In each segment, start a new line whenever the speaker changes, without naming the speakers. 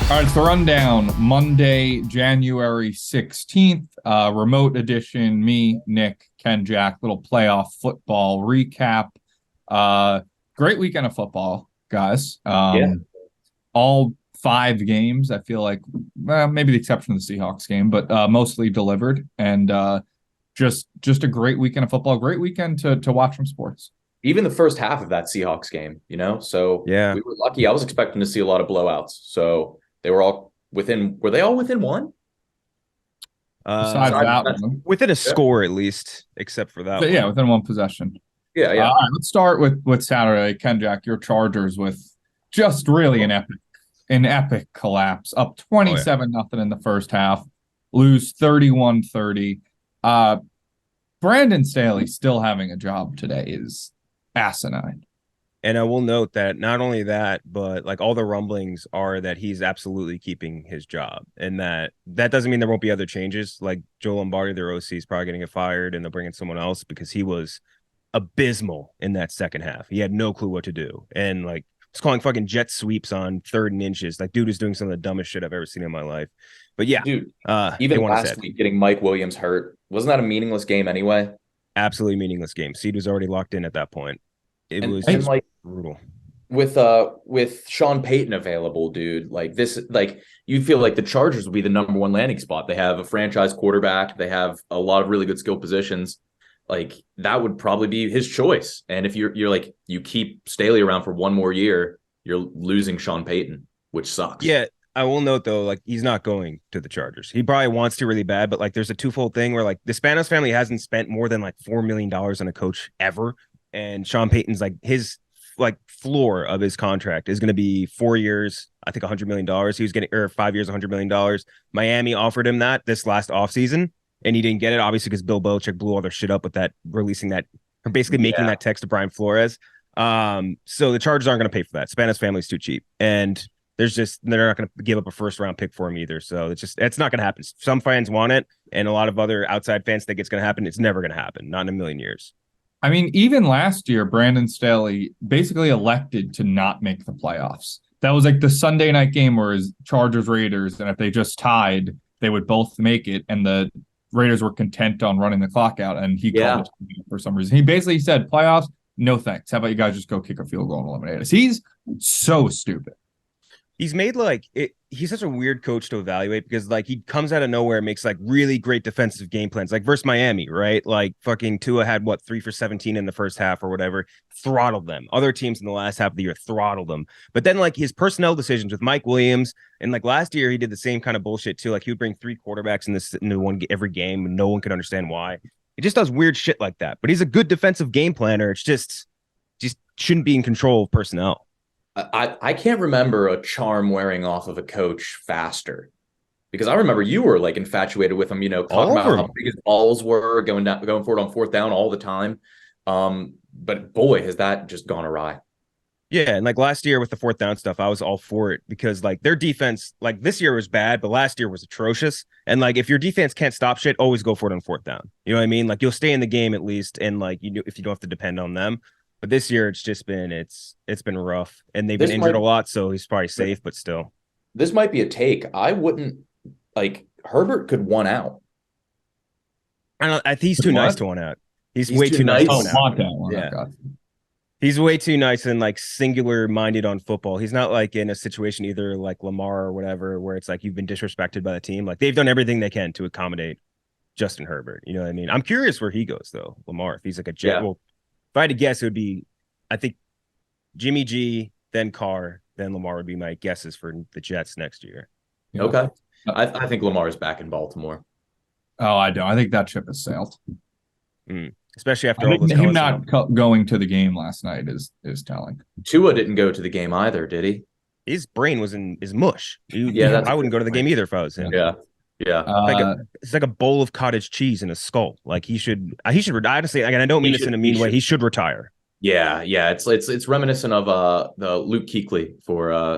All right, it's the rundown. Monday, January 16th, remote edition. Me, Nick, Kenjac, little playoff football recap. Great weekend of football, guys.
Yeah,
All five games, I feel like, maybe the exception of the Seahawks game, but mostly delivered. And just a great weekend of football. Great weekend to watch some sports.
even the first half of that Seahawks game. So
Yeah.
we were lucky. I was expecting to see a lot of blowouts. So they were all within. Were they all within one?
Besides that one.
Within a score at least, except for that
But
one.
yeah, within one possession.
Yeah, yeah.
All right, let's start with Saturday. Kenjac, your Chargers with just really an epic collapse. Up 27-0 in the first half, lose 31-30. Brandon Staley still having a job today is asinine.
And I will note that not only that, but like all the rumblings are that he's absolutely keeping his job. And that doesn't mean there won't be other changes. Like Joe Lombardi, their OC, is probably going to get fired and they'll bring in someone else because he was abysmal in that second half. He had no clue what to do. And like was calling fucking jet sweeps on 3rd and inches. Like dude is doing some of the dumbest shit I've ever seen in my life. But yeah,
Dude, even last week getting Mike Williams hurt, wasn't that a meaningless game anyway?
Absolutely meaningless game. Seed was already locked in at that point. It was
like
brutal.
With Sean Payton available, dude, like this, like you feel like the Chargers would be the number one landing spot. They have a franchise quarterback. They have a lot of really good skill positions. Like that would probably be his choice. And if you're like you keep Staley around for one more year, you're losing Sean Payton, which sucks.
Yeah, I will note though, like he's not going to the Chargers. He probably wants to really bad, but like there's a twofold thing where like the Spanos family hasn't spent more than like $4 million on a coach ever, and Sean Payton's like his like floor of his contract is going to be 4 years, I think $100 million. He was getting 5 years, $100 million. Miami offered him that this last offseason, and he didn't get it, obviously, because Bill Belichick blew all their shit up with that, releasing that, or basically making that text to Brian Flores. So the Chargers aren't going to pay for that. Spanos family's too cheap, and they're not going to give up a first round pick for him either. So it's not going to happen. Some fans want it, and a lot of other outside fans think it's going to happen. It's never going to happen, not in a million years.
I mean, even last year, Brandon Staley basically elected to not make the playoffs. That was like the Sunday night game where his Chargers Raiders, and if they just tied, they would both make it, and the Raiders were content on running the clock out, and he called it for some reason. He basically said, playoffs, no thanks. How about you guys just go kick a field goal and eliminate us? He's so stupid.
He's made like it. He's such a weird coach to evaluate because like he comes out of nowhere and makes like really great defensive game plans, like versus Miami, right? Like fucking Tua had 3 for 17 in the first half or whatever, throttled them. Other teams in the last half of the year throttled them. But then like his personnel decisions with Mike Williams and like last year he did the same kind of bullshit too. Like he would bring 3 quarterbacks into one every game and no one could understand why. It just does weird shit like that. But he's a good defensive game planner. It's just shouldn't be in control of personnel.
I can't remember a charm wearing off of a coach faster, because I remember you were like infatuated with him, talking about how big his balls were going for it on 4th down all the time. But boy, has that just gone awry.
Yeah, and like last year with the 4th down stuff, I was all for it because like their defense, like this year was bad, but last year was atrocious. And like if your defense can't stop shit, always go for it on 4th down. You know what I mean? Like you'll stay in the game at least, and like if you don't have to depend on them. But this year it's just been it's been rough, and they've been injured a lot, so he's probably safe, but still.
This might be a take. I wouldn't like Herbert could 1 out.
I think he's too nice to 1 out. He's way too nice to 1 out. Yeah. He's way too nice and like singular minded on football. He's not like in a situation either like Lamar or whatever where it's like you've been disrespected by the team. Like they've done everything they can to accommodate Justin Herbert. You know what I mean? I'm curious where he goes though, Lamar, if he's like a jet. Yeah. Well, if I had to guess, it would be, I think, Jimmy G, then Carr, then Lamar would be my guesses for the Jets next year.
Yeah. Okay. I think Lamar is back in Baltimore.
Oh, I don't. I think that ship has sailed.
Especially after all this.
Him not going to the game last night is telling.
Tua didn't go to the game either, did he?
His brain was in his mush. I wouldn't go to the game either if I was him.
Yeah. Yeah,
it's like a bowl of cottage cheese in a skull. Like he should honestly. Again, I don't mean this in a mean way. He should retire.
Yeah. It's reminiscent of the Luke Kuechly for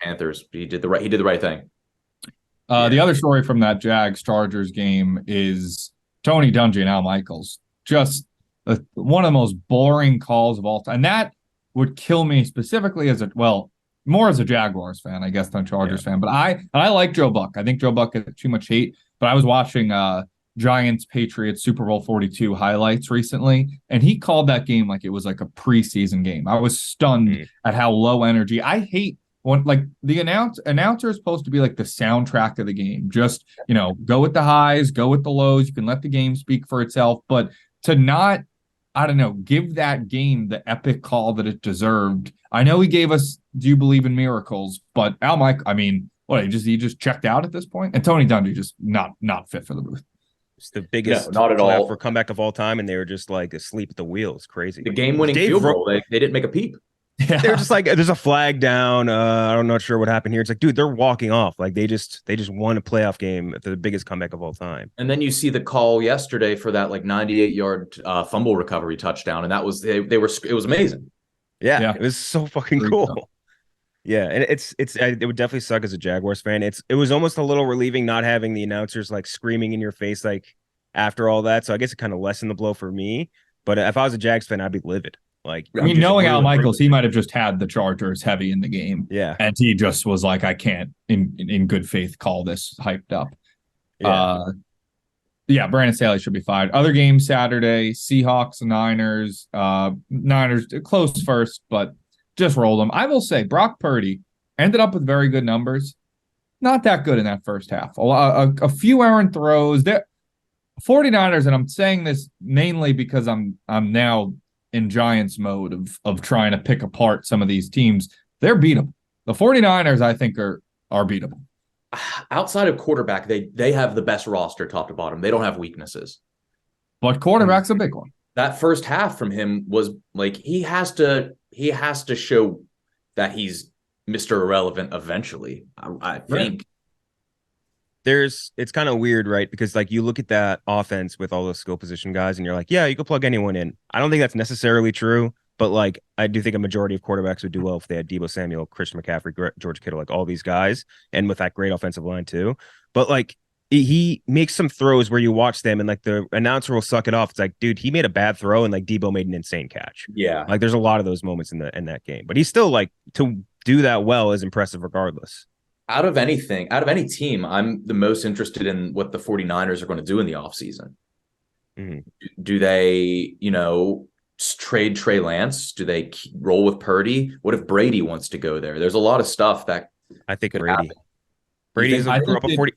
Panthers. He did the right thing.
The other story from that Jags Chargers game is Tony Dungy and Al Michaels. Just one of the most boring calls of all time, and that would kill me specifically more as a Jaguars fan, I guess, than a Chargers fan. But I like Joe Buck. I think Joe Buck gets too much hate. But I was watching Giants Patriots Super Bowl 42 highlights recently, and he called that game like it was like a preseason game. I was stunned at how low energy. I hate when like the announcer is supposed to be like the soundtrack of the game. Just, go with the highs, go with the lows. You can let the game speak for itself, but to not, I don't know, give that game the epic call that it deserved. I know he gave us "Do You Believe in Miracles," but Al Mike, I mean, what, he just checked out at this point? And Tony Dungy just not fit for the booth.
It's the biggest
not at all
for comeback of all time, and they were just like asleep at the wheel. It's crazy.
The game-winning field goal, they didn't make a peep.
Yeah. They were just like, there's a flag down. I'm not sure what happened here. It's like, dude, they're walking off. Like they just won a playoff game at the biggest comeback of all time.
And then you see the call yesterday for that like 98-yard fumble recovery touchdown, and that was it was amazing.
Yeah, it was so fucking cool. Yeah, and it would definitely suck as a Jaguars fan. It was almost a little relieving not having the announcers like screaming in your face like after all that. So I guess it kind of lessened the blow for me. But if I was a Jags fan, I'd be livid. Like,
I mean, knowing Al Michaels, he might have just had the Chargers heavy in the game.
Yeah.
And he just was like, I can't in good faith call this hyped up. Brandon Staley should be fired. Other games Saturday, Seahawks, Niners. Niners close first, but just roll them. I will say Brock Purdy ended up with very good numbers. Not that good in that first half. A few errant throws. 49ers, and I'm saying this mainly because I'm now in Giants mode of trying to pick apart some of these teams. They're beatable. The 49ers, I think, are beatable.
Outside of quarterback, they have the best roster top to bottom. They don't have weaknesses.
But quarterback's a big one.
That first half from him was like he has to show that he's Mr. Irrelevant eventually. I think.
It's kind of weird, right? Because like you look at that offense with all those skill position guys and you're like, yeah, you could plug anyone in. I don't think that's necessarily true, but like I do think a majority of quarterbacks would do well if they had Deebo Samuel, Christian McCaffrey, George Kittle, like all these guys, and with that great offensive line too. But like he makes some throws where you watch them and like the announcer will suck it off. It's like, dude, he made a bad throw and like Deebo made an insane catch.
Yeah.
Like there's a lot of those moments in that game. But he's still like, to do that well is impressive regardless.
Out of any team, I'm the most interested in what the 49ers are going to do in the offseason.
Mm-hmm.
Do they, trade Trey Lance? Do they roll with Purdy? What if Brady wants to go there? There's a lot of stuff that
I think
could
Brady.
happen.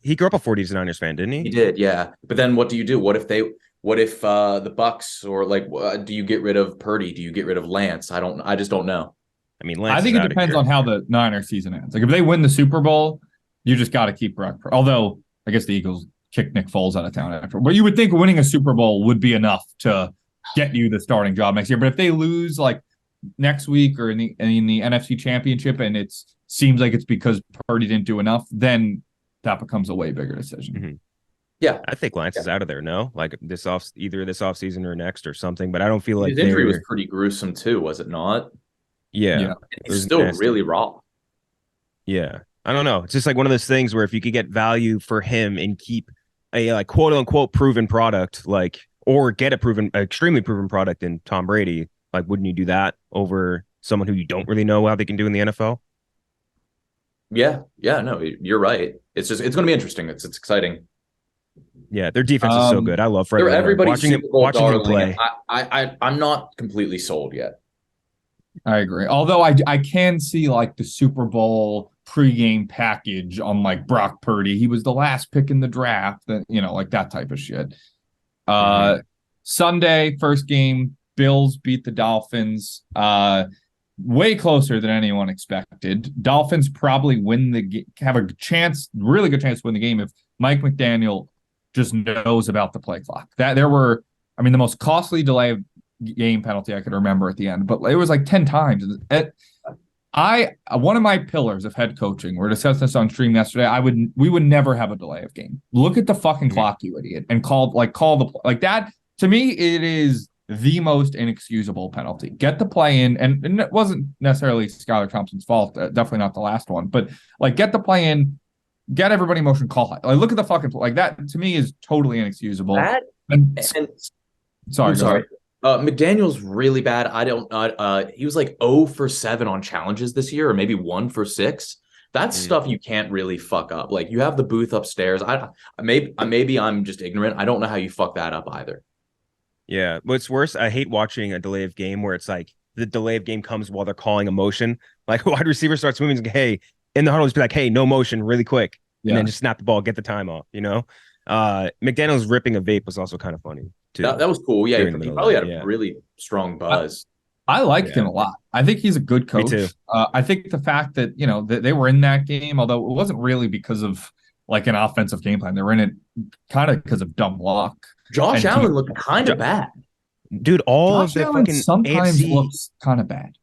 He grew up a 49ers fan, didn't he?
He did, yeah. But then what do you do? What if the Bucks or like do you get rid of Purdy? Do you get rid of Lance? I just don't know.
I mean, Lance
I think it depends on how the Niners season ends. Like if they win the Super Bowl, you just got to keep Brock. Although I guess the Eagles kicked Nick Foles out of town after. But you would think winning a Super Bowl would be enough to get you the starting job next year. But if they lose like next week or in the NFC Championship and it seems like it's because Purdy didn't do enough, then that becomes a way bigger decision.
Mm-hmm.
Yeah,
I think Lance is out of there. No, like either this offseason or next or something. But I don't feel like
his injury was pretty gruesome too, was it not?
Yeah.
He's still nasty. Really raw.
Yeah. I don't know. It's just like one of those things where if you could get value for him and keep a like quote unquote proven product, like, or get extremely proven product in Tom Brady, like, wouldn't you do that over someone who you don't really know how they can do in the NFL?
Yeah. No, you're right. It's going to be interesting. It's exciting.
Yeah. Their defense is so good. I love Fred.
Everybody's watching him play. I'm not completely sold yet.
I agree. Although I can see like the Super Bowl pregame package on like Brock Purdy. He was the last pick in the draft, that like that type of shit. Sunday, first game, Bills beat the Dolphins. Way closer than anyone expected. Dolphins probably win the game, have a chance, really good chance to win the game if Mike McDaniel just knows about the play clock. That there were, the most costly delay of game penalty I could remember at the end, but it was like 10 times. One of my pillars of head coaching, we're discussing this on stream yesterday. We would never have a delay of game. Look at the fucking clock, you idiot, and call that. To me, it is the most inexcusable penalty. Get the play in, and it wasn't necessarily Skylar Thompson's fault. Definitely not the last one, but like get the play in, get everybody in motion, call it. Like look at the fucking like that. To me, is totally inexcusable.
Sorry. McDaniel's really bad. I don't. He was like 0 for 7 on challenges this year, or maybe 1 for 6. That's stuff you can't really fuck up. Like you have the booth upstairs. Maybe I'm just ignorant. I don't know how you fuck that up either.
Yeah. What's worse, I hate watching a delay of game where it's like the delay of game comes while they're calling a motion. Like wide receiver starts moving, like, hey, in the huddle, just be like, hey, no motion, really quick, and then just snap the ball, get the time off. McDaniel's ripping a vape was also kind of funny too.
That was cool. Yeah, he probably had a really strong buzz.
I liked him a lot. I think he's a good coach.
Me too.
I think the fact that, that they were in that game, although it wasn't really because of like an offensive game plan, they were in it kind of because of dumb luck.
Josh Allen looked kind of bad.
Dude,
Josh Allen sometimes looks kind of bad.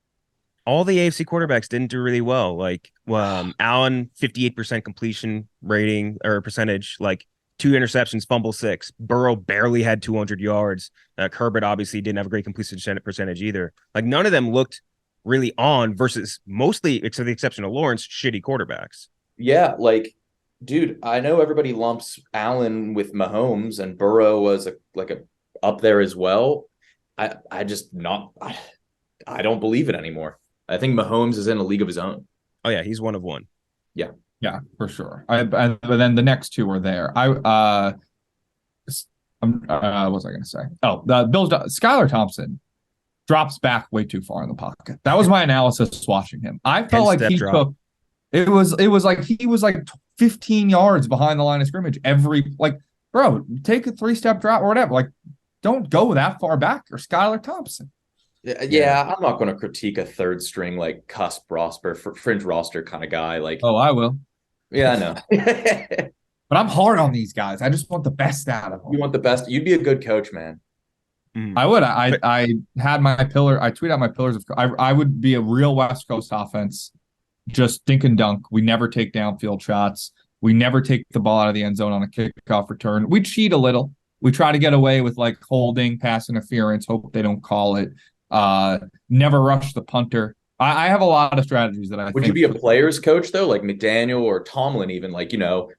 All the AFC quarterbacks didn't do really well. Like Allen, 58% completion rating or percentage, like 2 interceptions, fumble 6. Burrow barely had 200 yards. Herbert obviously didn't have a great completion percentage either. Like none of them looked really on versus mostly, except the exception of Lawrence, shitty quarterbacks.
Yeah, like, dude, I know everybody lumps Allen with Mahomes and Burrow was a up there as well. I don't believe it anymore. I think Mahomes is in a league of his own.
Oh yeah, he's one of one.
Yeah, for sure. But then the next two were there. What was I going to say? Oh, the Bills. Skylar Thompson drops back way too far in the pocket. That was my analysis watching him. I felt like he took. It was like he was like 15 yards behind the line of scrimmage bro, take a 3-step drop or whatever. Like, don't go that far back. Or Skylar Thompson.
Yeah, I'm not going to critique a third string like cusp roster, fringe roster kind of guy. Like,
oh, I will.
Yeah, I know.
But I'm hard on these guys. I just want the best out of them.
You want the best. You'd be a good coach, man.
I would. I had my pillar. I tweet out my pillars of. I would be a real West Coast offense. Just dink and dunk. We never take downfield shots. We never take the ball out of the end zone on a kickoff return. We cheat a little. We try to get away with like holding, pass interference. Hope they don't call it. Never rush the punter. I have a lot of strategies that I
would you be a players coach though, like McDaniel or Tomlin even, like,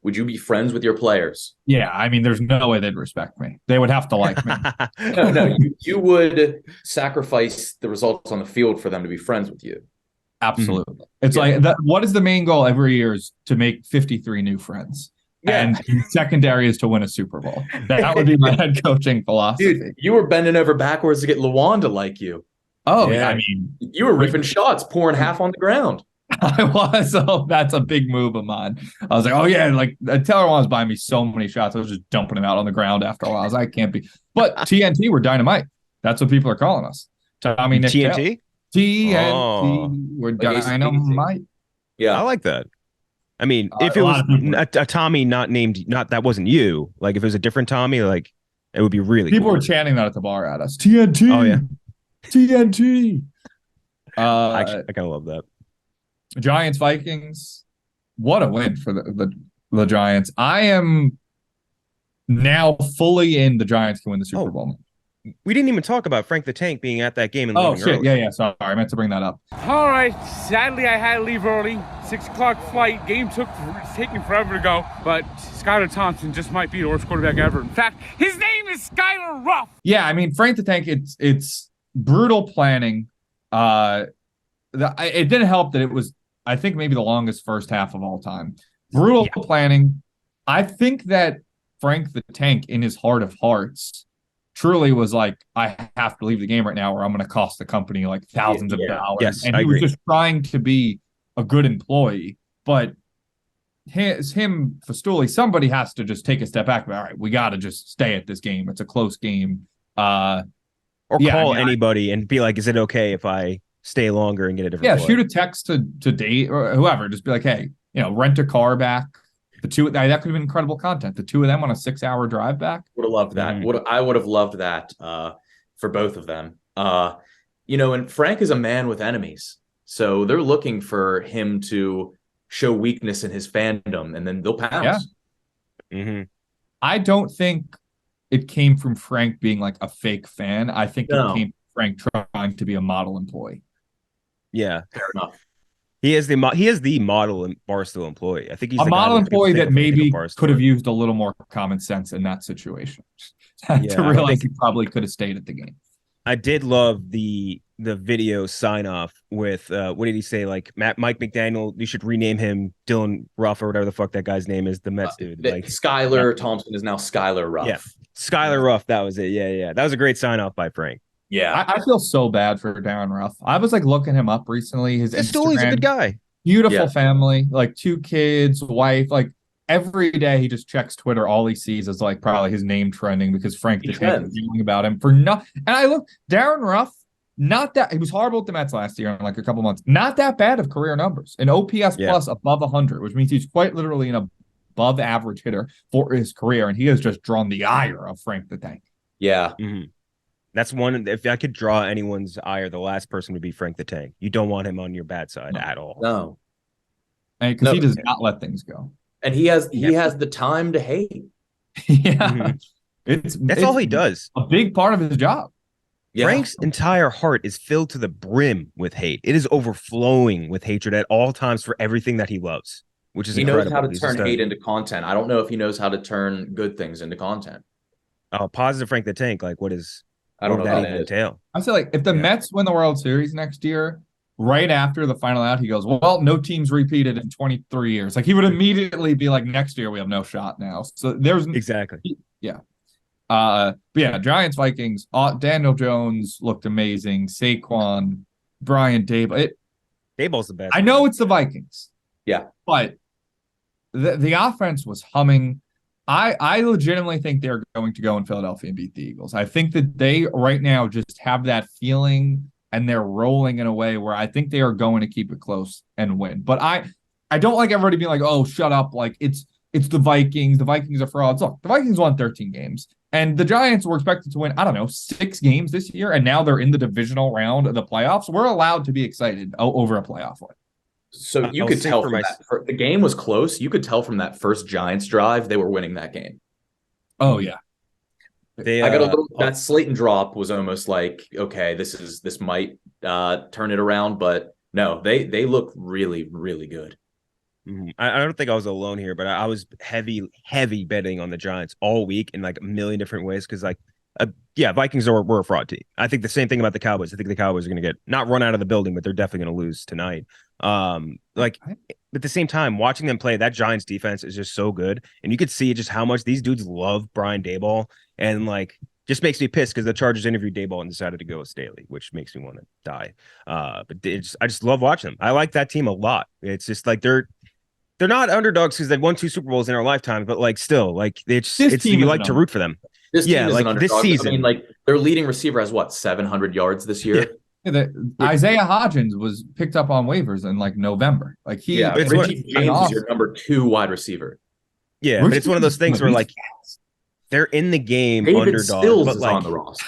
would you be friends with your players?
Yeah, I mean, there's no way they'd respect me. They would have to like me.
No, you would sacrifice the results on the field for them to be friends with you.
Absolutely. It's like what is the main goal every year is to make 53 new friends. Yeah. And secondary is to win a Super Bowl. That would be my head coaching philosophy.
Dude, you were bending over backwards to get Lawan to like you.
Oh, yeah. I mean,
you were ripping shots, pouring half on the ground.
I was. Oh, that's a big move of mine. I was like, oh, yeah. Like, Taylor was buying me so many shots. I was just dumping them out on the ground after a while. I was like, I can't be. But TNT were dynamite. That's what people are calling us. Tommy, Nick,
TNT?
TNT were dynamite.
Yeah.
I like that. I mean, if it was a Tommy that wasn't you. Like, if it was a different Tommy, like, it would be really
People
cool.
were chanting that at the bar at us. TNT.
Oh, yeah.
TNT.
I kind of love that.
Giants Vikings. What a win for the Giants. I am now fully in the Giants can win the Super Bowl.
We didn't even talk about Frank the Tank being at that game and leaving
shit.
early.
Yeah. Sorry, I meant to bring that up.
All right. Sadly, I had to leave early. 6:00 flight. Game taking forever to go. But Skylar Thompson just might be the worst quarterback ever. In fact, his name is Skylar Ruff.
Yeah, I mean, Frank the Tank, it's brutal planning. It didn't help that it was, I think, maybe the longest first half of all time. Brutal planning. I think that Frank the Tank, in his heart of hearts, truly was like, I have to leave the game right now or I'm going to cost the company like thousands of dollars.
Yes,
and he was just trying to be a good employee. But Festooli, somebody has to just take a step back. All right, we got to just stay at this game. It's a close game.
Or call anybody and be like, is it okay if I stay longer and get a different play?
Shoot a text to Dave or whoever. Just be like, hey, rent a car back. The two that could have been incredible content. The two of them on a 6-hour drive back.
Would have loved that. I would have loved that for both of them. And Frank is a man with enemies, so they're looking for him to show weakness in his fandom, and then they'll pounce.
Yeah. Mm-hmm.
I don't think it came from Frank being like a fake fan. I think it came from Frank trying to be a model employee.
Yeah,
fair enough.
He is the model Barstool employee. I think he's
a model employee that maybe could have used a little more common sense in that situation to realize he probably could have stayed at the game.
I did love the video sign off with what did he say? Like Mike McDaniel, you should rename him Dylan Ruff or whatever the fuck that guy's name is, the Mets dude. Like
Skylar Thompson is now Skylar Ruff.
Yeah, Skylar Ruff. That was it. Yeah. That was a great sign off by Frank.
Yeah,
I feel so bad for Darren Ruff. I was like looking him up recently. His Instagram,
he's a good guy.
Beautiful family, like 2 kids, wife. Like every day he just checks Twitter. All he sees is like probably his name trending because Frank the Tank is yelling about him for no. And I look, Darren Ruff, not that he was horrible at the Mets last year in like a couple months. Not that bad of career numbers. An OPS plus above 100, which means he's quite literally an above average hitter for his career, and he has just drawn the ire of Frank the Tank.
Yeah.
Mm-hmm. That's one. If I could draw anyone's ire, the last person would be Frank the Tank. You don't want him on your bad side at all.
No,
because he does not let things go,
and he has the time to hate.
Yeah,
that's all he does.
A big part of his job.
Yeah. Frank's entire heart is filled to the brim with hate. It is overflowing with hatred at all times for everything that he loves, which is incredible.
He knows how to turn hate into content. I don't know if he knows how to turn good things into content.
Oh, positive Frank the Tank. Like, what is?
I don't know
that
even
entail.
I feel like if the Mets win the World Series next year, right after the final out, he goes, "Well, no team's repeated in 23 years." Like he would immediately be like, "Next year we have no shot now." So there's
exactly.
Yeah. But yeah, Giants, Vikings, Daniel Jones looked amazing. Saquon, Brian Daboll.
Daboll's the best.
I know it's the Vikings.
Yeah.
But the offense was humming. I legitimately think they're going to go in Philadelphia and beat the Eagles. I think that they right now just have that feeling and they're rolling in a way where I think they are going to keep it close and win. But I don't like everybody being like, "Oh, shut up. Like it's the Vikings. The Vikings are frauds." Look, the Vikings won 13 games. And the Giants were expected to win, 6 games this year, and now they're in the divisional round of the playoffs. We're allowed to be excited over a playoff win.
So you could tell from that. The game was close. You could tell from that first Giants drive they were winning that game.
Oh, yeah.
I got a little. That Slayton drop was almost like, okay, this might turn it around, but no, they look really, really good.
I don't think I was alone here, but I was heavy betting on the Giants all week in like a million different ways because Vikings were a fraud team. I think the same thing about the Cowboys. I think the Cowboys are going to get not run out of the building, but they're definitely going to lose tonight. At the same time, watching them play, that Giants defense is just so good, and you could see just how much these dudes love Brian Daboll, and like just makes me pissed because the Chargers interviewed Daboll and decided to go with Staley, which makes me want to die. But I just love watching them. I like that team a lot. It's just like they're not underdogs because they've won 2 Super Bowls in our lifetime, but like still, like you like to root for them.
This team is like
this season.
I mean, like their leading receiver has 700 yards this year.
Yeah, Isaiah Hodgins was picked up on waivers in like November. Like
Richie James is your number 2 wide receiver.
Yeah, but it's one of those things where like they're in the game
David
underdog,
Stills
but
is
like
on the roster.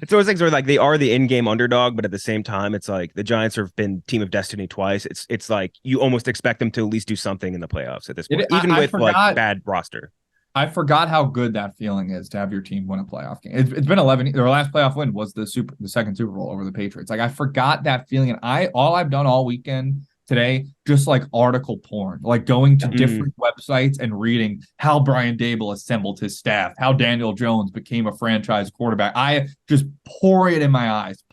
It's one of those things where like they are the in-game underdog, but at the same time, it's like the Giants have been team of destiny twice. It's like you almost expect them to at least do something in the playoffs at this point, even with like bad roster.
I forgot how good that feeling is to have your team win a playoff game. It's been 11. Their last playoff win was the second Super Bowl over the Patriots. Like I forgot that feeling, and all I've done all weekend today, just like article porn, like going to different websites and reading how Brian Daboll assembled his staff, how Daniel Jones became a franchise quarterback. I just pour it in my eyes,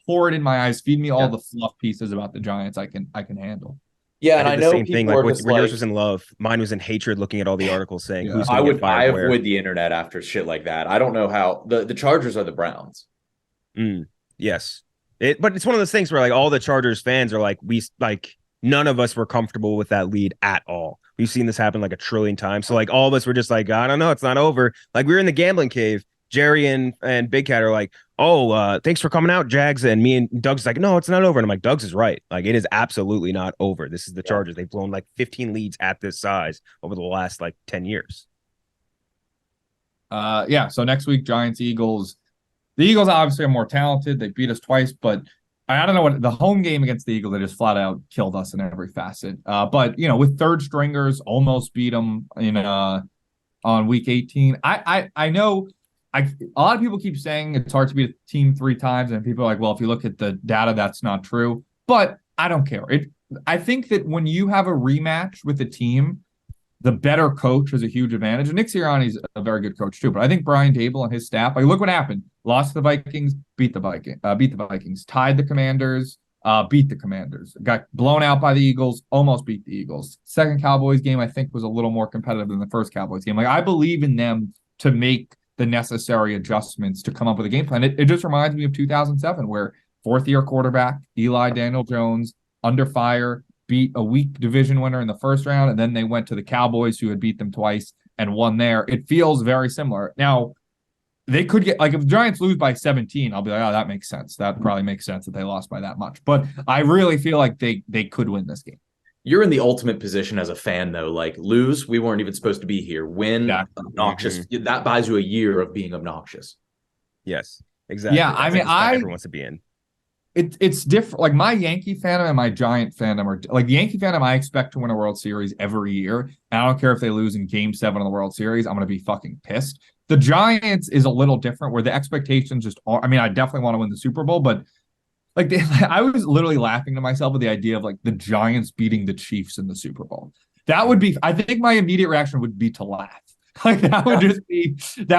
feed me all the fluff pieces about the Giants I can handle.
Yeah, and I know
same thing. Like
yours
was in love, mine was in hatred. Looking at all the articles saying who's
I
fired
avoid the internet after shit like that. I don't know how the Chargers are the Browns.
Yes, but it's one of those things where like all the Chargers fans are like none of us were comfortable with that lead at all. We've seen this happen like a trillion times. So like all of us were just like, I don't know, it's not over. Like we were in the gambling cave. Jerry and Big Cat are like, thanks for coming out, Jags. And me and Doug's like, no, it's not over. And I'm like, Doug's is right. Like it is absolutely not over. This is the Chargers. They've blown like 15 leads at this size over the last like 10 years.
So next week, Giants, Eagles. The Eagles obviously are more talented. They beat us twice, but I don't know what the home game against the Eagles, they just flat out killed us in every facet. But with third stringers, almost beat them on week 18. I know a lot of people keep saying it's hard to beat a team 3 times, and people are like, well, if you look at the data, that's not true. But I don't care. I think that when you have a rematch with a team, the better coach has a huge advantage. And Nick Sirianni's a very good coach too. But I think Brian Daboll and his staff, like look what happened. Lost to the Vikings, beat the Vikings, tied the Commanders, beat the Commanders, got blown out by the Eagles, almost beat the Eagles. Second Cowboys game, I think, was a little more competitive than the first Cowboys game. Like, I believe in them to make the necessary adjustments to come up with a game plan. It just reminds me of 2007, where fourth-year quarterback Eli Daniel Jones under fire, beat a weak division winner in the first round, and then they went to the Cowboys, who had beat them twice and won there. It feels very similar. Now, they could get, like, if the Giants lose by 17, I'll be like, oh, that makes sense. That probably makes sense that they lost by that much. But I really feel like they could win this game.
You're in the ultimate position as a fan, though. Like, lose, we weren't even supposed to be here. Win, obnoxious. That buys you a year of being obnoxious.
Yes, exactly.
Yeah, I mean,
everyone wants to be in.
It's different. Like, my Yankee fandom and my Giant fandom are like, the Yankee fandom, I expect to win a World Series every year. And I don't care if they lose in Game 7 of the World Series. I'm going to be fucking pissed. The Giants is a little different, where the expectations just are. I mean, I definitely want to win the Super Bowl, but like, I was literally laughing to myself at the idea of, like, the Giants beating the Chiefs in the Super Bowl. That would be, I think my immediate reaction would be to laugh. Like, that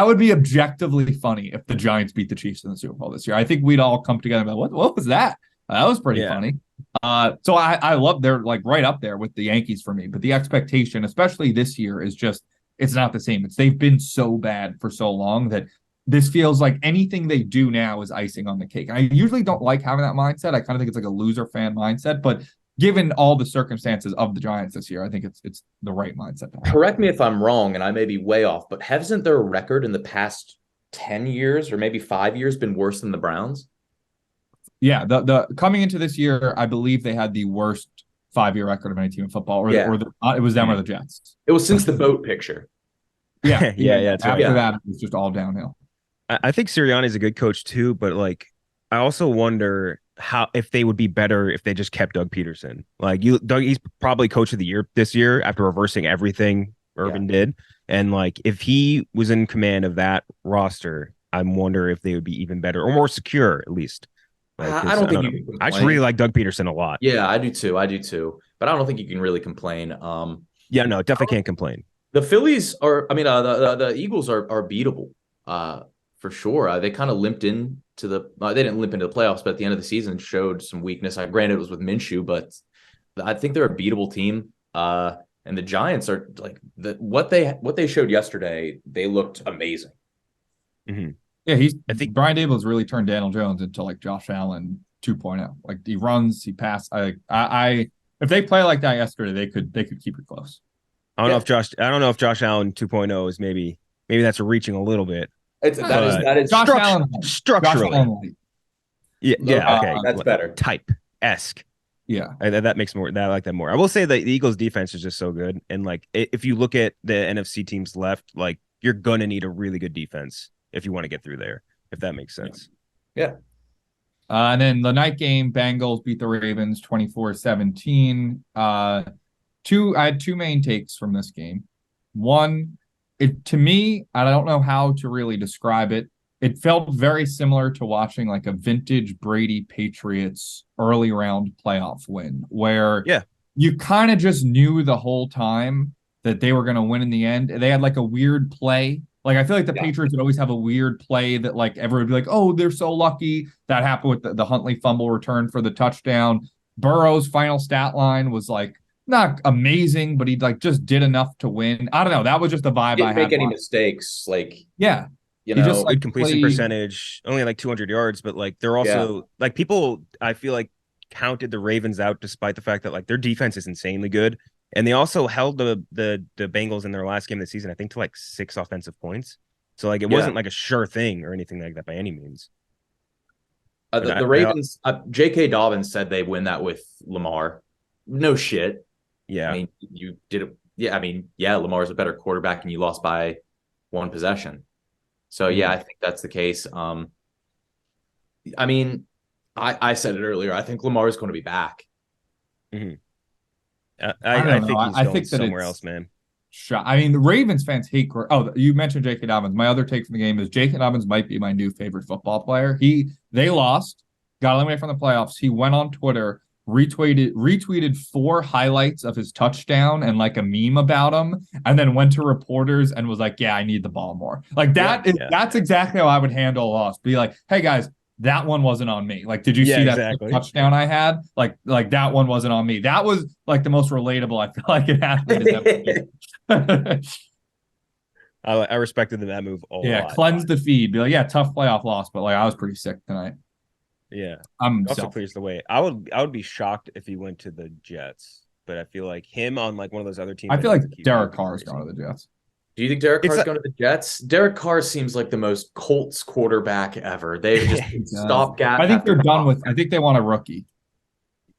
would be objectively funny if the Giants beat the Chiefs in the Super Bowl this year. I think we'd all come together and be like, what was that? That was pretty funny. So I love, they're like right up there with the Yankees for me, but the expectation, especially this year, is just, it's not the same. They've been so bad for so long that this feels like anything they do now is icing on the cake. And I usually don't like having that mindset. I kind of think it's like a loser fan mindset, but given all the circumstances of the Giants this year, I think it's the right mindset to have.
Correct me if I'm wrong, and I may be way off, but hasn't their record in the past 10 years or maybe 5 years been worse than the Browns?
Yeah, the coming into this year, I believe they had the worst 5-year record of any team in football, it was them or the Jets.
It was since the boat picture.
Yeah,
yeah.
After that, it was just all downhill.
I think Sirianni is a good coach too, but like, I also wonder if they would be better if they just kept Doug Peterson. Like, Doug, he's probably coach of the year this year after reversing everything Urban did. And like, if he was in command of that roster, I'm wondering if they would be even better or more secure, at least. Like,
I don't think you can complain.
I just really like Doug Peterson a lot.
Yeah, I do too. But I don't think you can really complain.
Yeah, no, definitely can't complain.
The Phillies are, I mean, the Eagles are beatable. For sure. They kind of limped into they didn't limp into the playoffs, but at the end of the season showed some weakness. Granted, it was with Minshew, but I think they're a beatable team. And the Giants are like what they showed yesterday. They looked amazing.
Mm-hmm. Yeah, I think Brian Daboll's really turned Daniel Jones into like Josh Allen 2.0. Like, he runs, he passes. If they play like that yesterday, they could keep it close.
I don't know if Josh Allen 2.0 is maybe that's reaching a little bit.
That is
Josh Allen
structurally. Yeah, okay.
That's better.
Type-esque.
Yeah.
That makes more. I like that more. I will say the Eagles defense is just so good. And like, if you look at the NFC teams left, like, you're gonna need a really good defense if you want to get through there, if that makes sense.
Yeah.
And then the night game, Bengals beat the Ravens 24-17. I had two main takes from this game. One, to me, I don't know how to really describe it. It felt very similar to watching like a vintage Brady Patriots early round playoff win, where you kind of just knew the whole time that they were going to win in the end. They had like a weird play. Like, I feel like the Patriots would always have a weird play that like everyone would be like, oh, they're so lucky. That happened with the Huntley fumble return for the touchdown. Burrow's final stat line was like not amazing, but he like just did enough to win. I don't know. That was just the vibe I had.
Didn't make any mistakes. Like,
he just like completion percentage, only like 200 yards, but like they're also like, people, I feel like, counted the Ravens out despite the fact that like their defense is insanely good. And they also held the Bengals in their last game of the season, I think, to like 6 offensive points. So like, it wasn't like a sure thing or anything like that by any means.
The Ravens, J.K. Dobbins said they win that with Lamar. No shit.
Yeah.
I mean, you did it. Yeah. I mean, Lamar's a better quarterback and you lost by 1 possession. So I think that's the case. I mean, I said it earlier. I think Lamar is going to be back.
Mm-hmm. I think he's going somewhere else, man.
I mean, the Ravens fans hate. Oh, you mentioned J.K. Dobbins. My other take from the game is J.K. Dobbins might be my new favorite football player. They lost, got eliminated from the playoffs. He went on Twitter retweeted 4 highlights of his touchdown and like a meme about him, and then went to reporters and was like, "Yeah, I need the ball more." Like that's exactly how I would handle a loss. Be like, "Hey guys, that one wasn't on me. Like, did you see that touchdown I had? Like that one wasn't on me." That was like the most relatable I feel like an athlete has ever
I respected that move a lot.
Yeah, cleanse the feed. Be like, yeah, tough playoff loss, but like I was pretty sick tonight.
Yeah,
I'm
also clears the way. I would be shocked if he went to the Jets, but I feel like him on like one of those other teams.
I feel like Derek Carr is going to the Jets.
Do you think Derek Carr's going to the Jets? Derek Carr seems like the most Colts quarterback ever. They just stopgap.
I think they're done with. I think they want a rookie.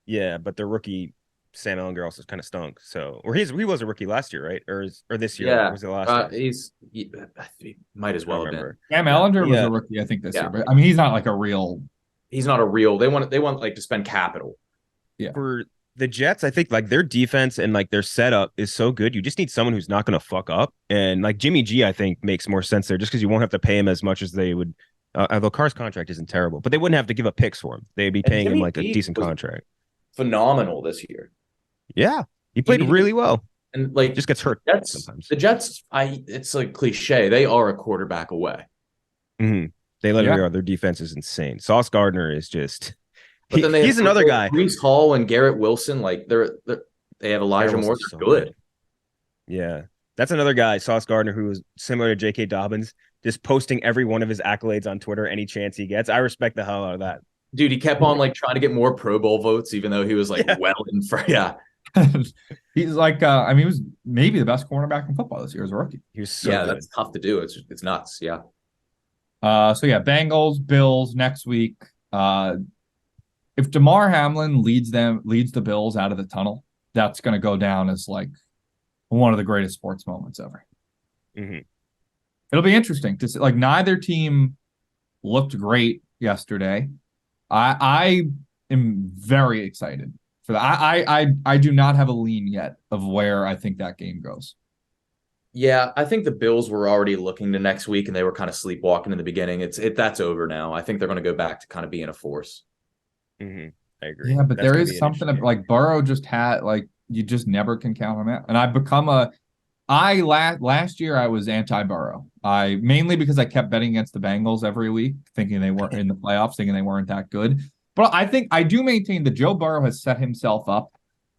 Yeah, but the rookie Sam Ehlinger also kind of stunk. So, or he was a rookie last year, right? Or this year?
Yeah,
or was it last year?
He might as well have been.
Sam Ehlinger was a rookie, I think, this year. But I mean, he's not like a real.
He's not a real. They want like to spend capital.
Yeah.
For the Jets, I think like their defense and like their setup is so good. You just need someone who's not going to fuck up. And like Jimmy G, I think makes more sense there, just because you won't have to pay him as much as they would. Although Carr's contract isn't terrible, but they wouldn't have to give up picks for him. They'd be paying him like a decent contract.
Phenomenal this year.
Yeah, he played really well,
and like
just gets hurt sometimes.
The Jets, it's like cliche. They are a quarterback away.
Mm-hmm. They literally are. Their defense is insane. Sauce Gardner is just.
But then
he's another guy.
Breece Hall and Garrett Wilson, like they have Elijah Moore. They're good.
Yeah, that's another guy, Sauce Gardner, who is similar to J.K. Dobbins, just posting every one of his accolades on Twitter any chance he gets. I respect the hell out of that.
Dude, he kept on like trying to get more Pro Bowl votes, even though he was like well in for
He's like, I mean, he was maybe the best cornerback in football this year as a rookie.
He was so good.
That's tough to do. It's nuts. Yeah.
So yeah, Bengals, Bills next week. If DeMar Hamlin leads the Bills out of the tunnel, that's going to go down as like one of the greatest sports moments ever.
Mm-hmm.
It'll be interesting to see. Like neither team looked great yesterday. I am very excited for that. I do not have a lean yet of where I think that game goes.
Yeah, I think the Bills were already looking to next week, and they were kind of sleepwalking in the beginning. That's over now. I think they're going to go back to kind of being a force.
Mm-hmm. I agree.
Yeah, but there is something like Burrow just had like you just never can count him out. And I've become last year I was anti-Burrow. I mainly because I kept betting against the Bengals every week, thinking they weren't in the playoffs, thinking they weren't that good. But I think I do maintain that Joe Burrow has set himself up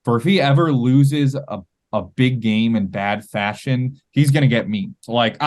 for if he ever loses a big game in bad fashion, he's gonna get memed. Like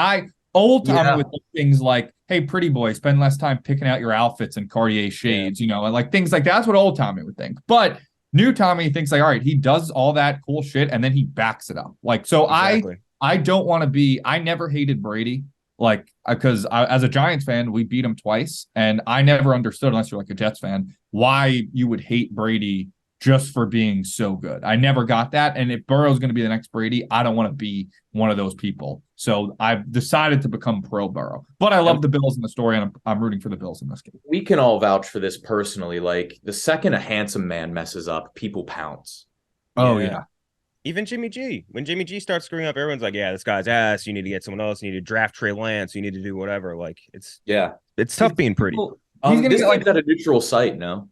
old Tommy with things like, hey, pretty boy, spend less time picking out your outfits and Cartier shades, and like things like that. That's what old Tommy would think. But new Tommy thinks like, all right, he does all that cool shit and then he backs it up. Like, so exactly. I don't want to be, I never hated Brady. Like, because as a Giants fan, we beat him twice. And I never understood, unless you're like a Jets fan, why you would hate Brady just for being so good. I never got that. And if Burrow's going to be the next Brady, I don't want to be one of those people. So I've decided to become pro Burrow. But I love the Bills in the story, and I'm rooting for the Bills in this game.
We can all vouch for this personally. Like, the second a handsome man messes up, people pounce.
Oh, yeah.
Even Jimmy G. When Jimmy G starts screwing up, everyone's like, yeah, this guy's ass. You need to get someone else. You need to draft Trey Lance. You need to do whatever. Like, it's tough being pretty.
He's going to get like at a neutral site, no?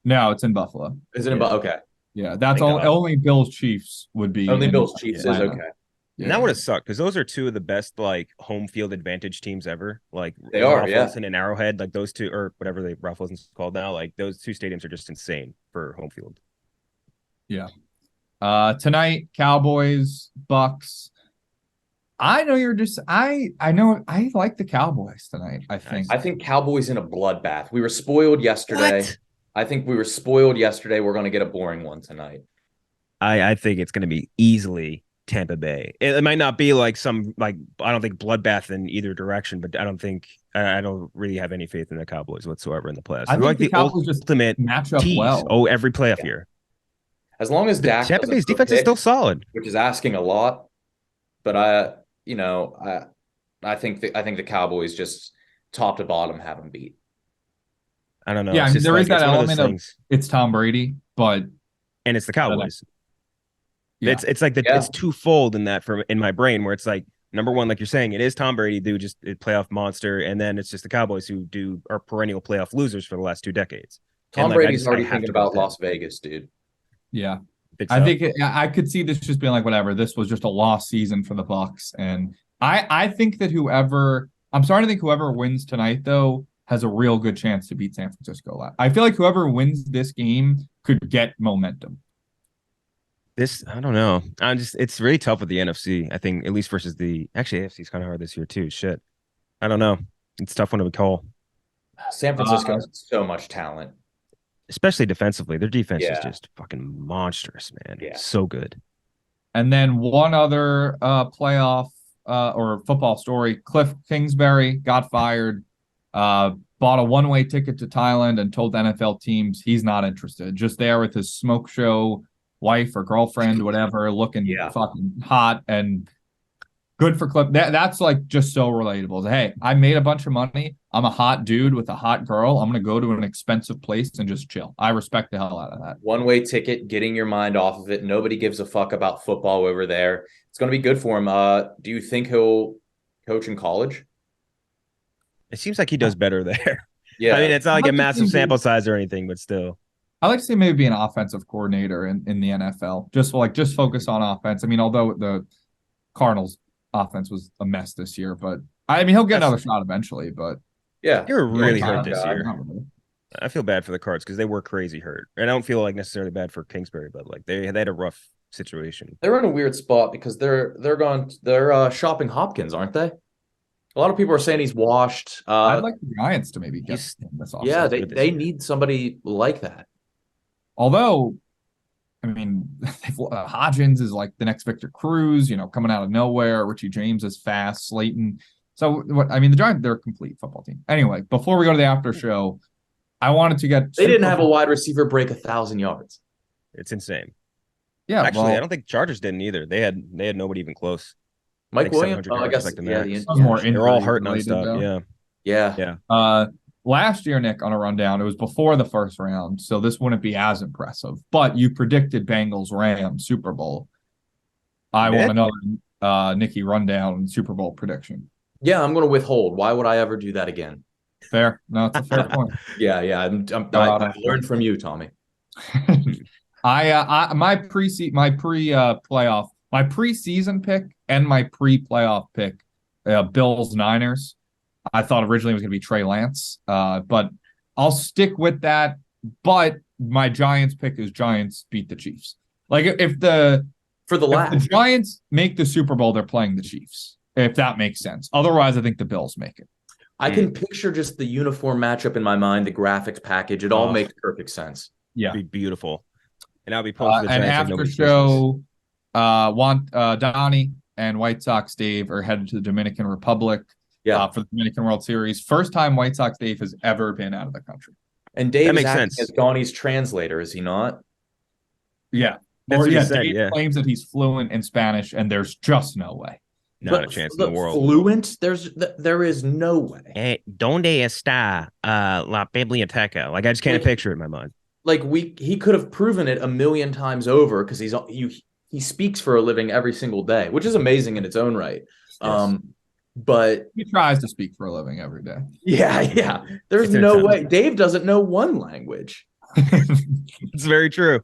No, it's in Buffalo.
Is it in Buffalo? Okay.
Yeah, that's only Bills Chiefs would be.
Only Bills Chiefs is okay.
Yeah. And that would have sucked because those are two of the best like home field advantage teams ever. Like
they are,
Ralph Wilson and Arrowhead, like those two, or whatever Ralph Wilson's called now. Like those two stadiums are just insane for home field.
Yeah. Tonight, Cowboys, Bucks. I know you're just I like the Cowboys tonight. I
think Cowboys in a bloodbath. We were spoiled yesterday.
What?
I think we were spoiled yesterday. We're going to get a boring one tonight.
I think it's going to be easily Tampa Bay. It might not be like some I don't think bloodbath in either direction, but I don't really have any faith in the Cowboys whatsoever in the playoffs.
I think like the Cowboys ultimate
match up well. Oh, every playoff year.
As long as Dak,
Tampa Bay's defense is still solid,
which is asking a lot. But I think the Cowboys just top to bottom have them beat.
I don't know.
Yeah, there is that element of it's Tom Brady, and
it's the Cowboys. Yeah. It's like it's twofold in that in my brain where it's like number one, like you're saying, it is Tom Brady, just a playoff monster, and then it's just the Cowboys who are perennial playoff losers for the last 2 decades.
Tom
like,
Brady's
I
already
have
thinking
to go with
about
that.
Las Vegas, dude.
Yeah.
Think
I
so?
think I could see this just being like whatever. This was just a lost season for the Bucs, and I think that I'm starting to think whoever wins tonight though has a real good chance to beat San Francisco. I feel like whoever wins this game could get momentum.
I don't know. It's really tough with the NFC. I think at least versus actually AFC is kind of hard this year too. Shit, I don't know. It's a tough one to call,
San Francisco has so much talent.
especially defensively. Their defense is
Yeah.
just fucking monstrous, man.
Yeah.
So good.
And then one other playoff or football story: Kliff Kingsbury got fired, bought a one-way ticket to Thailand, and told NFL teams he's not interested. Just there with his smoke show wife or girlfriend, whatever, looking fucking hot, and good for Kliff. That's like just so relatable. Hey, I made a bunch of money. I'm a hot dude with a hot girl. I'm gonna go to an expensive place and just chill. I respect the hell out of that.
One-way ticket, getting your mind off of it. Nobody gives a fuck about football over there. It's going to be good for him. Do you think he'll coach in college?
It seems like he does better there.
Yeah.
I mean, it's not like
I'd
a
like to
massive
see
sample size or anything, but still.
I like to see maybe be an offensive coordinator in the NFL. Just focus on offense. I mean, although the Cardinals offense was a mess this year, but I mean he'll get another shot eventually. But
Yeah.
They were really
Yeah,
hurt this
God.
year. I feel bad for the Cards because they were crazy hurt. And I don't feel like necessarily bad for Kingsbury, but like they had a rough situation.
They're in a weird spot because they're shopping Hopkins, aren't they? A lot of people are saying he's washed.
I'd like the Giants to maybe get him this offseason.
Yeah, they need somebody like that.
Although, I mean, Hodgins is like the next Victor Cruz, coming out of nowhere. Richie James is fast. Slayton. So, the Giants, they're a complete football team. Anyway, before we go to the after show, I wanted to get.
They didn't have a wide receiver break 1,000 yards.
It's insane.
Yeah,
actually, I don't think Chargers didn't either. They had nobody even close.
Mike
like
Williams.
700
I
yards,
guess
like the
yeah,
max.
more
They're all hurt
injury-related,
nonstop.
though.
Yeah.
Last year, Nick, on a rundown, it was before the first round, so this wouldn't be as impressive. But you predicted Bengals-Rams Super Bowl. I want another Nicky rundown Super Bowl prediction.
Yeah, I'm going to withhold. Why would I ever do that again?
Fair. No, it's a fair point.
Yeah. I learned from you, Tommy.
My preseason pick and my pre-playoff pick, Bills-Niners. I thought originally it was going to be Trey Lance, but I'll stick with that. But my Giants pick is Giants beat the Chiefs. Like if the Giants make the Super Bowl, they're playing the Chiefs. If that makes sense. Otherwise, I think the Bills make it.
I can picture just the uniform matchup in my mind, the graphics package. It all makes perfect sense.
Yeah,
It'd be beautiful. And I'll be pulling for the
and
Giants.
after show, Donnie and White Sox Dave are headed to the Dominican Republic.
Yeah,
for the Dominican World Series. First time White Sox Dave has ever been out of the country.
And Dave
that
is
makes
acting
sense.
as Donnie's translator, is he not?
Yeah.
That's what he said,
Dave claims that he's fluent in Spanish, and there's just no way.
Not a chance in the world.
Fluent? There is no way.
¿Dónde está la biblioteca? Like, I just can't picture it in my mind.
Like he could have proven it a million times over because he speaks for a living every single day, which is amazing in its own right.
Yes.
But
he tries to speak for a living every day.
Yeah. There's no way. Dave doesn't know one language.
It's very true.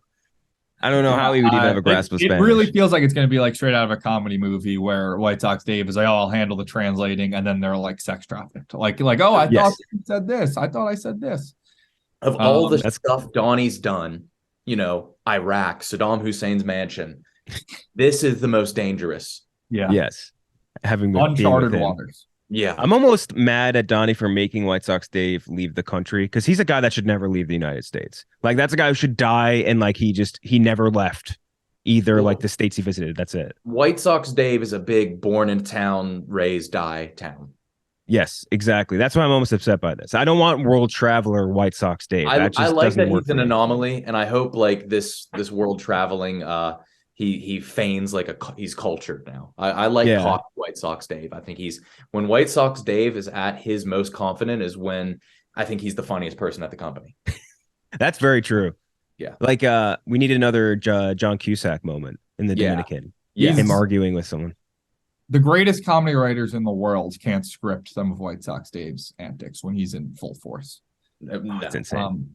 I don't know how he would even have a grasp of Spanish.
It really feels like it's going to be like straight out of a comedy movie where White Sox Dave is like, "Oh, I'll handle the translating," and then they're like sex trafficked. Like, "Oh, I thought you said this. I thought I said this."
Of all the stuff Donnie's done, Iraq, Saddam Hussein's mansion, this is the most dangerous.
Yeah.
Yes. Having
uncharted waters.
Yeah.
I'm almost mad at Donnie for making White Sox Dave leave the country because he's a guy that should never leave the United States. Like, that's a guy who should die, and like he never left either like the states he visited. That's it.
White Sox Dave is a big born in town, raised, die town.
Yes, exactly. That's why I'm almost upset by this. I don't want world traveler White Sox Dave.
I like that he's an
me.
anomaly, and I hope like this world traveling he feigns like he's cultured now. I like White Sox Dave. I think when White Sox Dave is at his most confident is when I think he's the funniest person at the company.
That's very true.
Yeah.
Like we need another John Cusack moment in the Dominican.
Yeah.
Him arguing with someone.
The greatest comedy writers in the world can't script some of White Sox Dave's antics when he's in full force.
That's insane.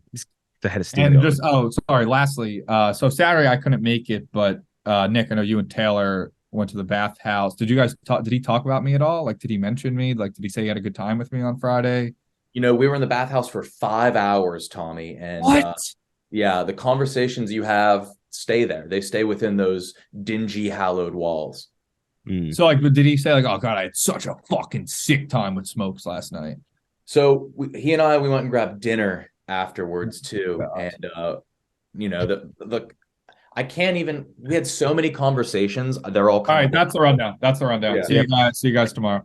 the head of steam.
And
going.
sorry. Lastly, so Saturday I couldn't make it, but Nick, I know you and Taylor went to the bathhouse. Did you guys talk? Did he talk about me at all? Like, did he mention me? Like, did he say he had a good time with me on Friday?
You know, we were in the bathhouse for 5 hours, Tommy, and
What?
yeah, the conversations you have stay there. They stay within those dingy, hallowed walls.
So, like, did he say like, "Oh God, I had such a fucking sick time with Smokes last night"?
So he and I, we went and grabbed dinner afterwards too, and you know, the I can't even. We had so many conversations. They're all
right. That's the rundown.
Yeah.
See you guys tomorrow.